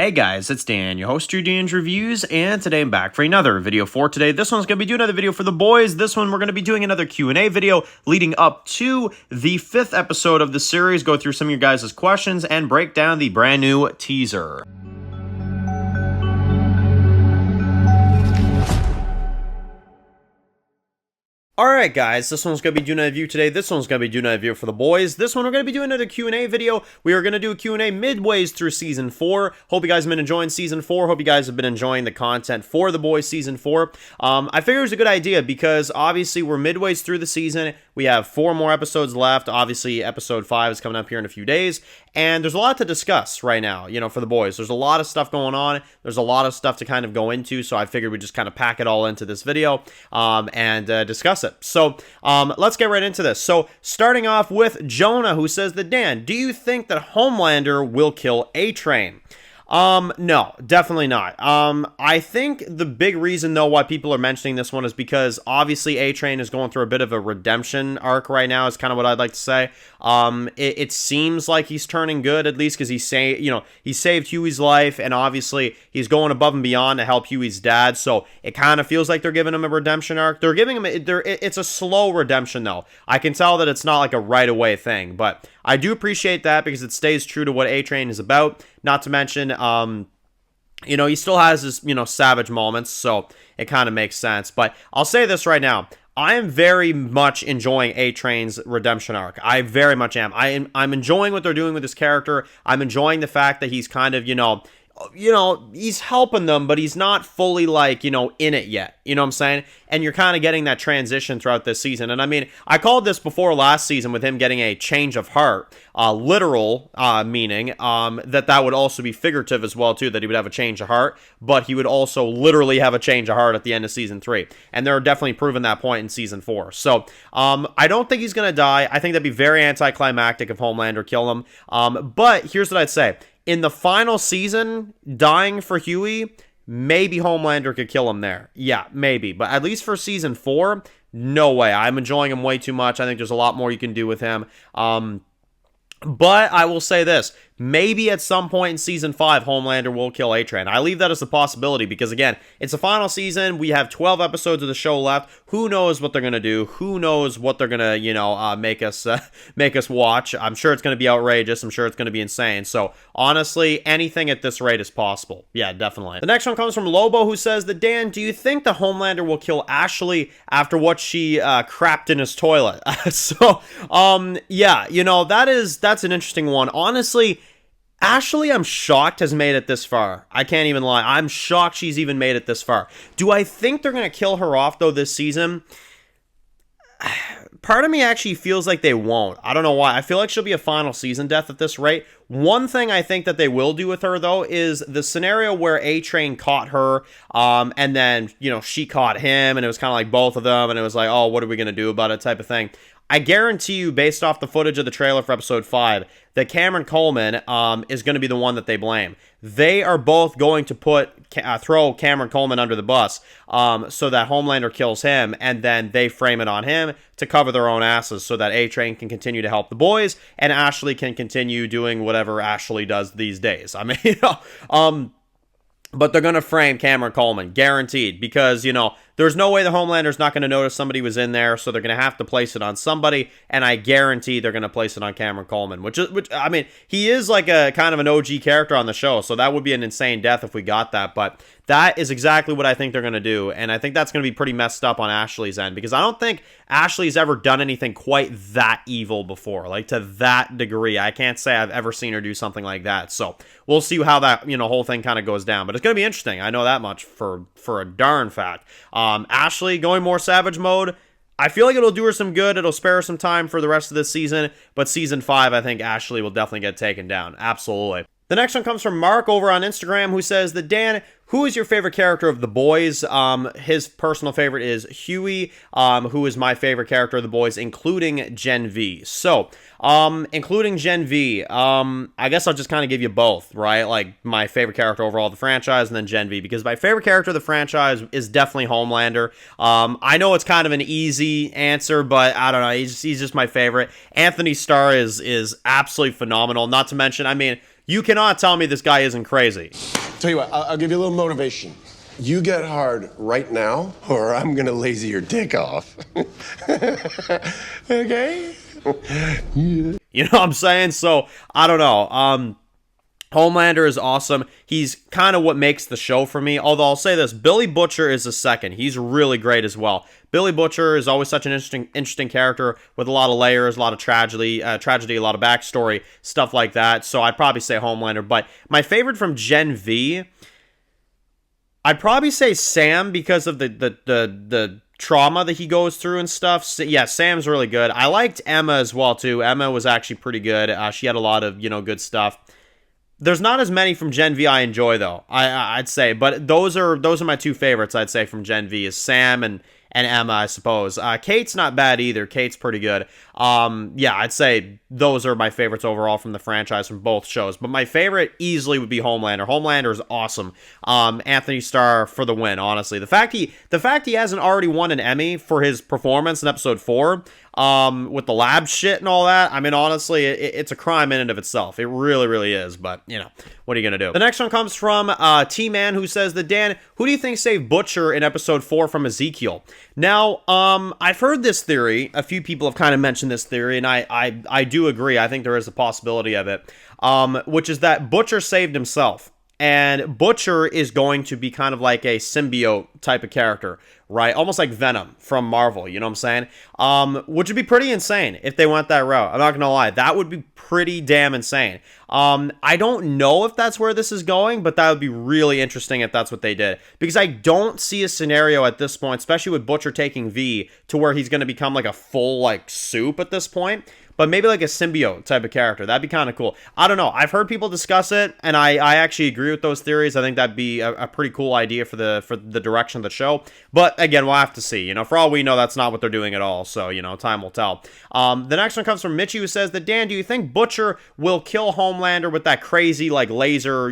Hey guys, it's Dan, your host, your Dan's Reviews, and today I'm back for another video for today. This one's going to be doing another video for the boys. This one we're going to be doing another Q&A video leading up to the 5th episode of the series, go through some of your guys' questions, and break down the brand new teaser. Alright guys, this one's going to be doing a review today. This one's going to be doing a review for the boys. This one we're going to be doing another Q&A video. We are going to do a Q&A midways through Season 4. Hope you guys have been enjoying Season 4. Hope you guys have been enjoying the content for the boys Season 4. I figured it was a good idea because obviously we're midways through the season. We have 4 more episodes left. Obviously episode 5 is coming up here in a few days. And there's a lot to discuss right now, you know, for the boys. There's a lot of stuff going on. There's a lot of stuff to kind of go into. So I figured we'd just kind of pack it all into this video and discuss it. So let's get right into this. So starting off with Jonah, who says that, Dan, do you think that Homelander will kill Atran? No, definitely not. I think the big reason though why people are mentioning this one is because obviously Atran is going through a bit of a redemption arc right now, is kind of what I'd like to say. It seems like he's turning good, at least because he saved Huey's life, and obviously he's going above and beyond to help Huey's dad, so it kind of feels like they're giving him a redemption arc. They're giving him, it's a slow redemption though. I can tell that it's not like a right away thing, but I do appreciate that because it stays true to what Atran is about. Not to mention, you know, he still has his, you know, savage moments, so it kind of makes sense. But I'll say this right now. I am very much enjoying Atran's redemption arc. I very much am. I'm enjoying what they're doing with his character. I'm enjoying the fact that he's kind of, you know, he's helping them, but he's not fully, like, you know, in it yet. You know what I'm saying? And you're kind of getting that transition throughout this season. And I mean, I called this before last season with him getting a change of heart, literal meaning that would also be figurative as well, too, that he would have a change of heart, but he would also literally have a change of heart at the end of Season 3. And they're definitely proving that point in Season 4. So, I don't think he's going to die. I think that'd be very anticlimactic if Homelander killed him. But here's what I'd say. In the final season, dying for Huey, maybe Homelander could kill him there. Yeah, maybe. But at least for Season 4, no way. I'm enjoying him way too much. I think there's a lot more you can do with him. But I will say this. Maybe at some point in Season 5, Homelander will kill Atran. I leave that as a possibility because, again, it's the final season. We have 12 episodes of the show left. Who knows what they're going to do? Who knows what they're going to, you know, make us watch? I'm sure it's going to be outrageous. I'm sure it's going to be insane. So, honestly, anything at this rate is possible. Yeah, definitely. The next one comes from Lobo, who says that, Dan, do you think the Homelander will kill Ashley after what she crapped in his toilet? So, yeah, you know, that's an interesting one. Honestly, Ashley, I'm shocked, has made it this far. I can't even lie. I'm shocked she's even made it this far. Do I think they're going to kill her off, though, this season? Part of me actually feels like they won't. I don't know why. I feel like she'll be a final season death at this rate. One thing I think that they will do with her, though, is the scenario where Atran caught her, and then, you know, she caught him, and it was kind of like both of them, and it was like, oh, what are we going to do about it type of thing. I guarantee you, based off the footage of the trailer for episode 5, that Cameron Coleman is going to be the one that they blame. They are both going to throw Cameron Coleman under the bus so that Homelander kills him, and then they frame it on him to cover their own asses so that Atran can continue to help the boys, and Ashley can continue doing whatever Ashley does these days. I mean, you know, but they're going to frame Cameron Coleman, guaranteed, because, you know, there's no way the Homelander's not going to notice somebody was in there, so they're going to have to place it on somebody, and I guarantee they're going to place it on Cameron Coleman, which I mean, he is like a kind of an OG character on the show, so that would be an insane death if we got that, but that is exactly what I think they're going to do, and I think that's going to be pretty messed up on Ashley's end, because I don't think Ashley's ever done anything quite that evil before, like to that degree. I can't say I've ever seen her do something like that, so we'll see how that, you know, whole thing kind of goes down, but it's going to be interesting. I know that much for a darn fact. Ashley going more savage mode, I feel like it'll do her some good. It'll spare her some time for the rest of this season, but Season 5, I think Ashley will definitely get taken down. Absolutely. The next one comes from Mark over on Instagram, who says that, Dan, who is your favorite character of the boys? His personal favorite is Huey, who is my favorite character of the boys, including Gen V. So, including Gen V, I guess I'll just kind of give you both, right? Like, my favorite character overall of the franchise, and then Gen V, because my favorite character of the franchise is definitely Homelander. I know it's kind of an easy answer, but I don't know, he's just my favorite. Anthony Starr is absolutely phenomenal, not to mention, I mean, You cannot tell me this guy isn't crazy. Tell you what, I'll give you a little motivation. You get hard right now, or I'm gonna lazy your dick off. Okay? You know what I'm saying? So, I don't know. Homelander is awesome. He's kind of what makes the show for me. Although I'll say this, Billy Butcher is the second. He's really great as well. Billy Butcher is always such an interesting character with a lot of layers, a lot of tragedy, a lot of backstory, stuff like that. So I'd probably say Homelander. But my favorite from Gen V, I'd probably say Sam because of the trauma that he goes through and stuff. So, yeah, Sam's really good. I liked Emma as well too. Emma was actually pretty good. She had a lot of good stuff. There's not as many from Gen V I enjoy though. I'd say, but those are my two favorites. I'd say from Gen V is Sam and Emma, I suppose. Kate's not bad either. Kate's pretty good. Yeah, I'd say those are my favorites overall from the franchise from both shows. But my favorite easily would be Homelander. Homelander is awesome. Anthony Starr for the win, honestly. The fact he hasn't already won an Emmy for his performance in episode 4, with the lab shit and all that, I mean, honestly, it's a crime in and of itself. It really, really is. But, what are you going to do? The next one comes from TMan, who says that, Dan, who do you think saved Butcher in episode 4 from Ezekiel? Now, I've heard this theory. A few people have kind of mentioned this theory, and I do agree. I think there is a possibility of it, which is that Butcher saved himself. And Butcher is going to be kind of like a symbiote type of character, right? Almost like Venom from Marvel, you know what I'm saying? Which would be pretty insane if they went that route. I'm not going to lie. That would be pretty damn insane. I don't know if that's where this is going, but that would be really interesting if that's what they did. Because I don't see a scenario at this point, especially with Butcher taking V, to where he's going to become like a full like soup at this point. But maybe like a symbiote type of character. That'd be kind of cool. I don't know. I've heard people discuss it, and I actually agree with those theories. I think that'd be a pretty cool idea for the direction of the show. But again, we'll have to see. For all we know, that's not what they're doing at all. So, time will tell. The next one comes from Mitchie, who says that, Dan, do you think Butcher will kill Homelander with that crazy like laser,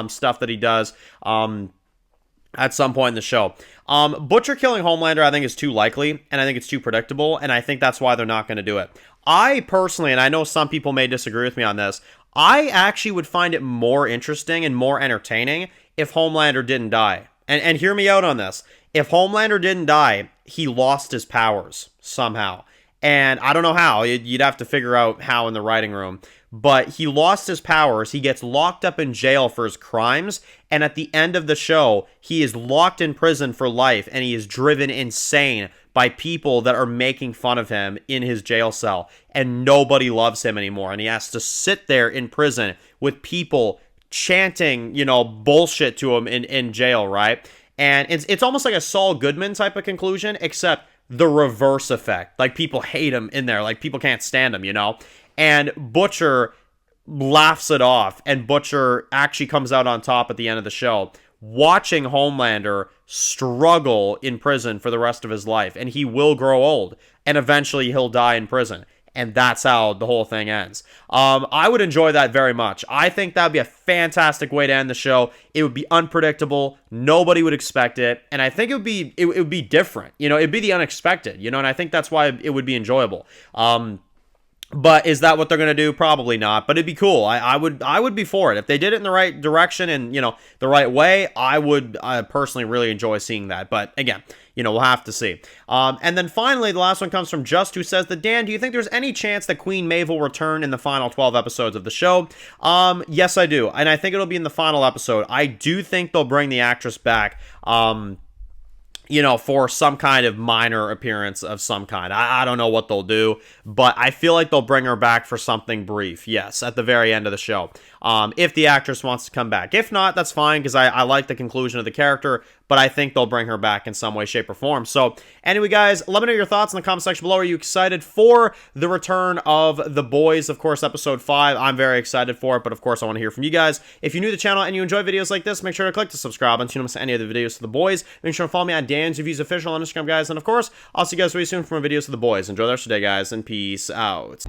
stuff that he does at some point in the show? Butcher killing Homelander, I think, is too likely, and I think it's too predictable, and I think that's why they're not going to do it. I personally, and I know some people may disagree with me on this, I actually would find it more interesting and more entertaining if Homelander didn't die. And hear me out on this. If Homelander didn't die, he lost his powers somehow. And I don't know how. You'd have to figure out how in the writing room. But he lost his powers. He gets locked up in jail for his crimes. And at the end of the show, he is locked in prison for life. And he is driven insane by people that are making fun of him in his jail cell. And nobody loves him anymore. And he has to sit there in prison with people chanting, bullshit to him in jail, right? And it's almost like a Saul Goodman type of conclusion, except the reverse effect. Like, people hate him in there. Like, people can't stand him, And Butcher laughs it off, and Butcher actually comes out on top at the end of the show, watching Homelander struggle in prison for the rest of his life. And he will grow old, and eventually he'll die in prison. And that's how the whole thing ends. I would enjoy that very much. I think that would be a fantastic way to end the show. It would be unpredictable. Nobody would expect it. And I think it would be different. It'd be the unexpected, and I think that's why it would be enjoyable. But is that what they're going to do? Probably not, but it'd be cool. I would be for it. If they did it in the right direction and, the right way, I would personally really enjoy seeing that. But again, we'll have to see. And then finally, the last one comes from Just, who says that, Dan, do you think there's any chance that Queen Maeve will return in the final 12 episodes of the show? Yes, I do. And I think it'll be in the final episode. I do think they'll bring the actress back. For some kind of minor appearance of some kind. I don't know what they'll do, but I feel like they'll bring her back for something brief. Yes, at the very end of the show. If the actress wants to come back. If not, that's fine, because I like the conclusion of the character, but I think they'll bring her back in some way, shape, or form. So, anyway, guys, let me know your thoughts in the comment section below. Are you excited for the return of The Boys? Of course, episode 5. I'm very excited for it, but of course, I want to hear from you guys. If you're new to the channel and you enjoy videos like this, make sure to click the subscribe button so you don't miss any of the videos to The Boys. Make sure to follow me on Dan's Reviews Official on Instagram, guys. And of course, I'll see you guys really soon for more videos to The Boys. Enjoy the rest of the day, guys, and peace out.